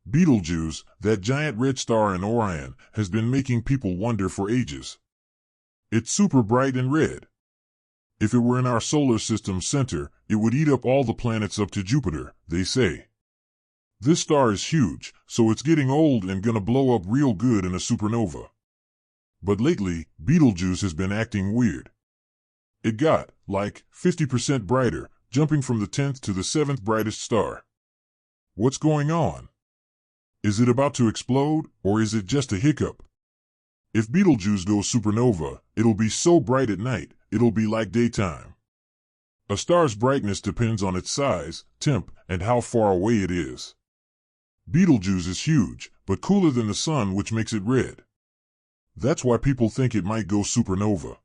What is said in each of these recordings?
Betelgeuse, that giant red star in Orion, has been making people wonder for ages. It's super bright and red. If it were in our solar system's center, it would eat up all the planets up to Jupiter, they say. This star is huge, so it's getting old and gonna blow up real good in a supernova. But lately, Betelgeuse has been acting weird. It got, like, 50% brighter, jumping from the 10th to the 7th brightest star. What's going on? Is it about to explode, or is it just a hiccup? If Betelgeuse goes supernova, it'll be so bright at night, it'll be like daytime. A star's brightness depends on its size, temp, and how far away it is. Betelgeuse is huge, but cooler than the sun, which makes it red. That's why people think it might go supernova.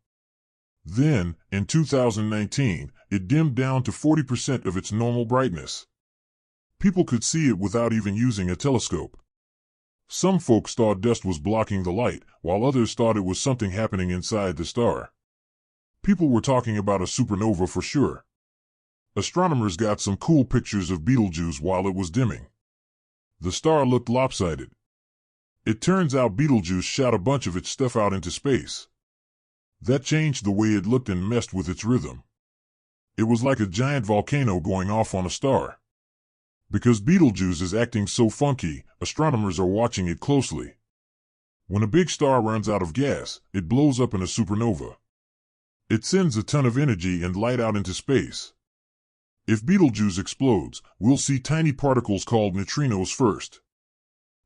Then, in 2019, it dimmed down to 40% of its normal brightness. People could see it without even using a telescope. Some folks thought dust was blocking the light, while others thought it was something happening inside the star. People were talking about a supernova for sure. Astronomers got some cool pictures of Betelgeuse while it was dimming. The star looked lopsided. It turns out Betelgeuse shot a bunch of its stuff out into space. That changed the way it looked and messed with its rhythm. It was like a giant volcano going off on a star. Because Betelgeuse is acting so funky, astronomers are watching it closely. When a big star runs out of gas, it blows up in a supernova. It sends a ton of energy and light out into space. If Betelgeuse explodes, we'll see tiny particles called neutrinos first.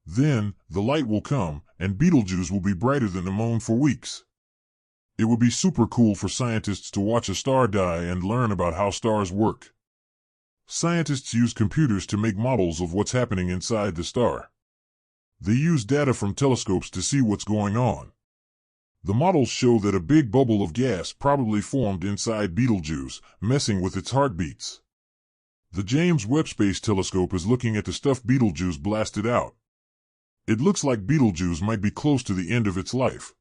Then, the light will come, and Betelgeuse will be brighter than the moon for weeks. It would be super cool for scientists to watch a star die and learn about how stars work. Scientists use computers to make models of what's happening inside the star. They use data from telescopes to see what's going on. The models show that a big bubble of gas probably formed inside Betelgeuse, messing with its heartbeats. The James Webb Space Telescope is looking at the stuff Betelgeuse blasted out. It looks like Betelgeuse might be close to the end of its life.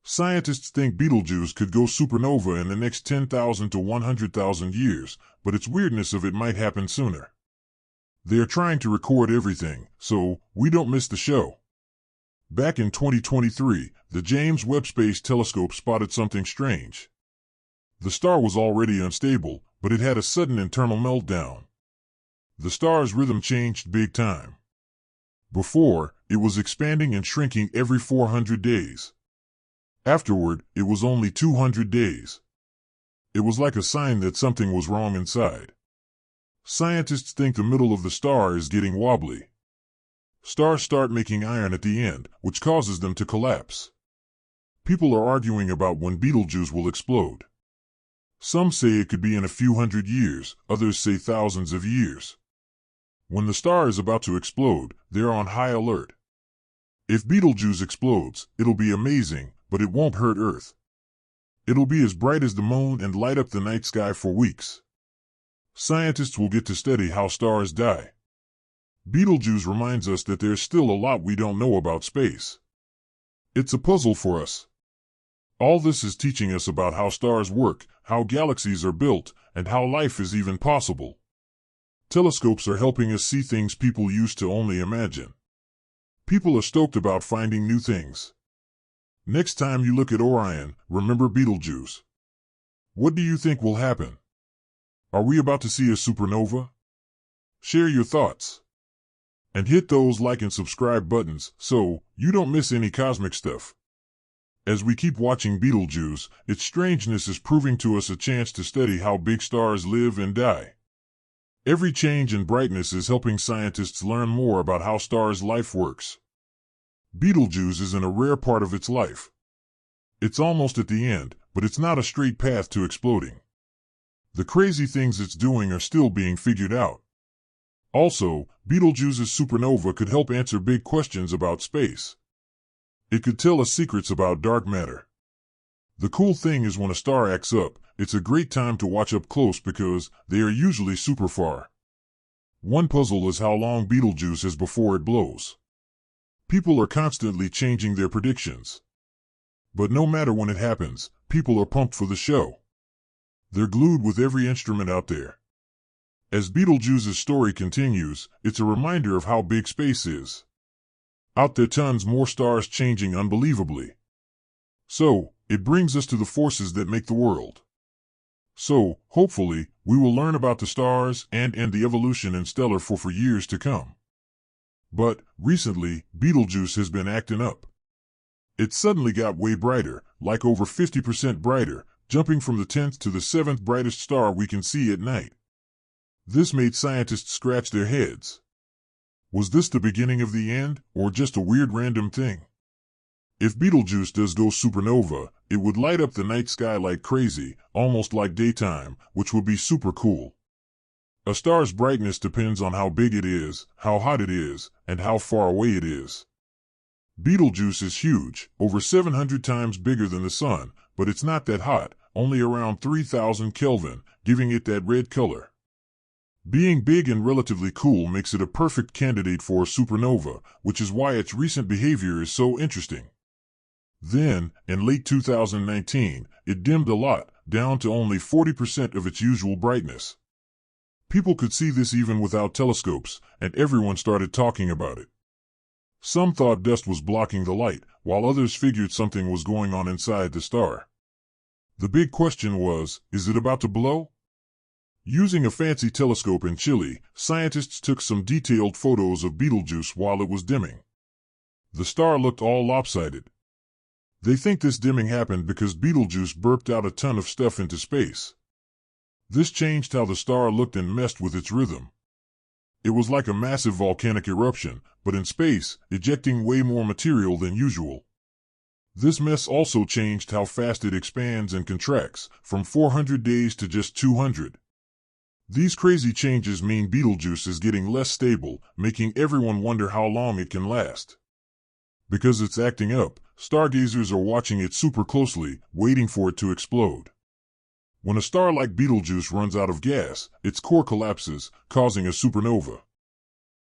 Scientists think Betelgeuse could go supernova in the next 10,000 to 100,000 years, but its weirdness of it might happen sooner. They are trying to record everything, so we don't miss the show. Back in 2023, the James Webb Space Telescope spotted something strange. The star was already unstable, but it had a sudden internal meltdown. The star's rhythm changed big time. Before, it was expanding and shrinking every 400 days. Afterward, it was only 200 days. It was like a sign that something was wrong inside. Scientists think the middle of the star is getting wobbly. Stars start making iron at the end, which causes them to collapse. People are arguing about when Betelgeuse will explode. Some say it could be in a few hundred years, others say thousands of years. When the star is about to explode, they're on high alert. If Betelgeuse explodes, it'll be amazing, but it won't hurt Earth. It'll be as bright as the moon and light up the night sky for weeks. Scientists will get to study how stars die. Betelgeuse reminds us that there's still a lot we don't know about space. It's a puzzle for us. All this is teaching us about how stars work, how galaxies are built, and how life is even possible. Telescopes are helping us see things people used to only imagine. People are stoked about finding new things. Next time you look at Orion, remember Betelgeuse. What do you think will happen? Are we about to see a supernova? Share your thoughts. And hit those like and subscribe buttons so you don't miss any cosmic stuff. As we keep watching Betelgeuse, its strangeness is proving to us a chance to study how big stars live and die. Every change in brightness is helping scientists learn more about how stars' life works. Betelgeuse is in a rare part of its life. It's almost at the end, but it's not a straight path to exploding. The crazy things it's doing are still being figured out. Also, Betelgeuse's supernova could help answer big questions about space. It could tell us secrets about dark matter. The cool thing is when a star acts up, it's a great time to watch up close because they are usually super far. One puzzle is how long Betelgeuse is before it blows. People are constantly changing their predictions. But no matter when it happens, people are pumped for the show. They're glued with every instrument out there. As Betelgeuse's story continues, it's a reminder of how big space is. Out there tons more stars changing unbelievably. So, it brings us to the forces that make the world. So, hopefully, we will learn about the stars and the evolution in stellar for years to come. But, recently, Betelgeuse has been acting up. It suddenly got way brighter, like over 50% brighter, jumping from the 10th to the 7th brightest star we can see at night. This made scientists scratch their heads. Was this the beginning of the end, or just a weird random thing? If Betelgeuse does go supernova, it would light up the night sky like crazy, almost like daytime, which would be super cool. A star's brightness depends on how big it is, how hot it is, and how far away it is. Betelgeuse is huge, over 700 times bigger than the Sun, but it's not that hot, only around 3000 Kelvin, giving it that red color. Being big and relatively cool makes it a perfect candidate for a supernova, which is why its recent behavior is so interesting. Then, in late 2019, it dimmed a lot, down to only 40% of its usual brightness. People could see this even without telescopes, and everyone started talking about it. Some thought dust was blocking the light, while others figured something was going on inside the star. The big question was, is it about to blow? Using a fancy telescope in Chile, scientists took some detailed photos of Betelgeuse while it was dimming. The star looked all lopsided. They think this dimming happened because Betelgeuse burped out a ton of stuff into space. This changed how the star looked and messed with its rhythm. It was like a massive volcanic eruption, but in space, ejecting way more material than usual. This mess also changed how fast it expands and contracts, from 400 days to just 200. These crazy changes mean Betelgeuse is getting less stable, making everyone wonder how long it can last. Because it's acting up, stargazers are watching it super closely, waiting for it to explode. When a star like Betelgeuse runs out of gas, its core collapses, causing a supernova.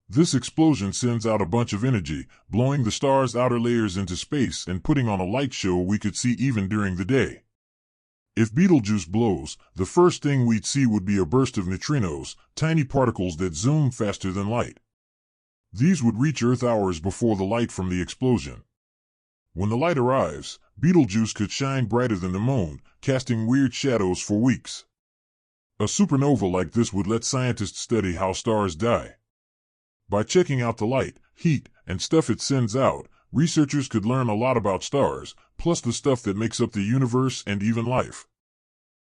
This explosion sends out a bunch of energy, blowing the star's outer layers into space and putting on a light show we could see even during the day. If Betelgeuse blows, the first thing we'd see would be a burst of neutrinos, tiny particles that zoom faster than light. These would reach Earth hours before the light from the explosion. When the light arrives, Betelgeuse could shine brighter than the moon, casting weird shadows for weeks. A supernova like this would let scientists study how stars die. By checking out the light, heat, and stuff it sends out, researchers could learn a lot about stars, plus the stuff that makes up the universe and even life.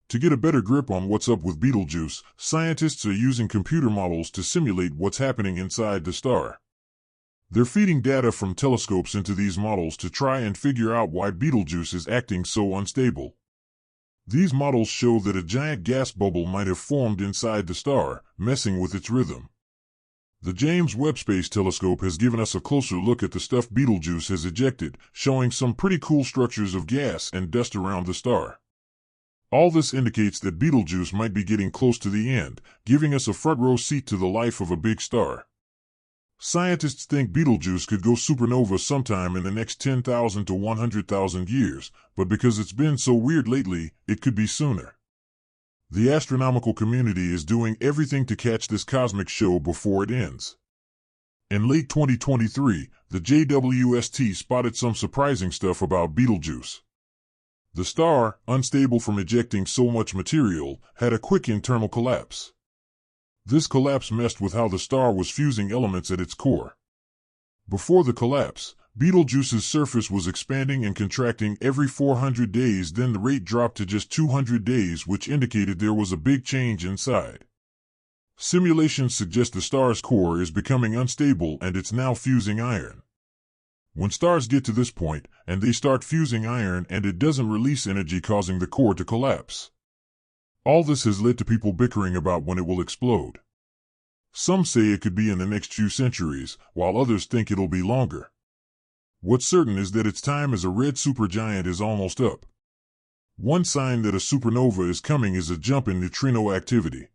To get a better grip on what's up with Betelgeuse, scientists are using computer models to simulate what's happening inside the star. They're feeding data from telescopes into these models to try and figure out why Betelgeuse is acting so unstable. These models show that a giant gas bubble might have formed inside the star, messing with its rhythm. The James Webb Space Telescope has given us a closer look at the stuff Betelgeuse has ejected, showing some pretty cool structures of gas and dust around the star. All this indicates that Betelgeuse might be getting close to the end, giving us a front-row seat to the life of a big star. Scientists think Betelgeuse could go supernova sometime in the next 10,000 to 100,000 years, but because it's been so weird lately, it could be sooner. The astronomical community is doing everything to catch this cosmic show before it ends. In late 2023, the JWST spotted some surprising stuff about Betelgeuse. The star, unstable from ejecting so much material, had a quick internal collapse. This collapse messed with how the star was fusing elements at its core. Before the collapse, Betelgeuse's surface was expanding and contracting every 400 days, then the rate dropped to just 200 days, which indicated there was a big change inside. Simulations suggest the star's core is becoming unstable and it's now fusing iron. When stars get to this point, and they start fusing iron and it doesn't release energy, causing the core to collapse. All this has led to people bickering about when it will explode. Some say it could be in the next few centuries, while others think it'll be longer. What's certain is that its time as a red supergiant is almost up. One sign that a supernova is coming is a jump in neutrino activity.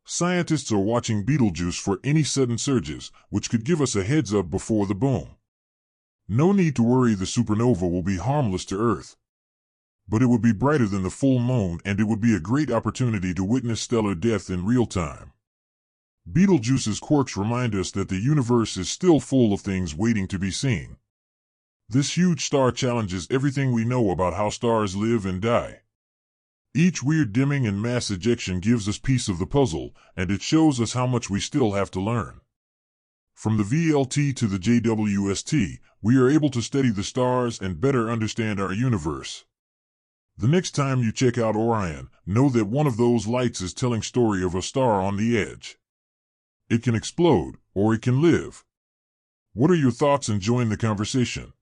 Scientists are watching Betelgeuse for any sudden surges, which could give us a heads up before the boom. No need to worry, the supernova will be harmless to Earth. But it would be brighter than the full moon, and it would be a great opportunity to witness stellar death in real time. Betelgeuse's quirks remind us that the universe is still full of things waiting to be seen. This huge star challenges everything we know about how stars live and die. Each weird dimming and mass ejection gives us piece of the puzzle, and it shows us how much we still have to learn. From the VLT to the JWST, we are able to study the stars and better understand our universe. The next time you check out Orion, know that one of those lights is telling story of a star on the edge. It can explode, or it can live. What are your thoughts, and join the conversation?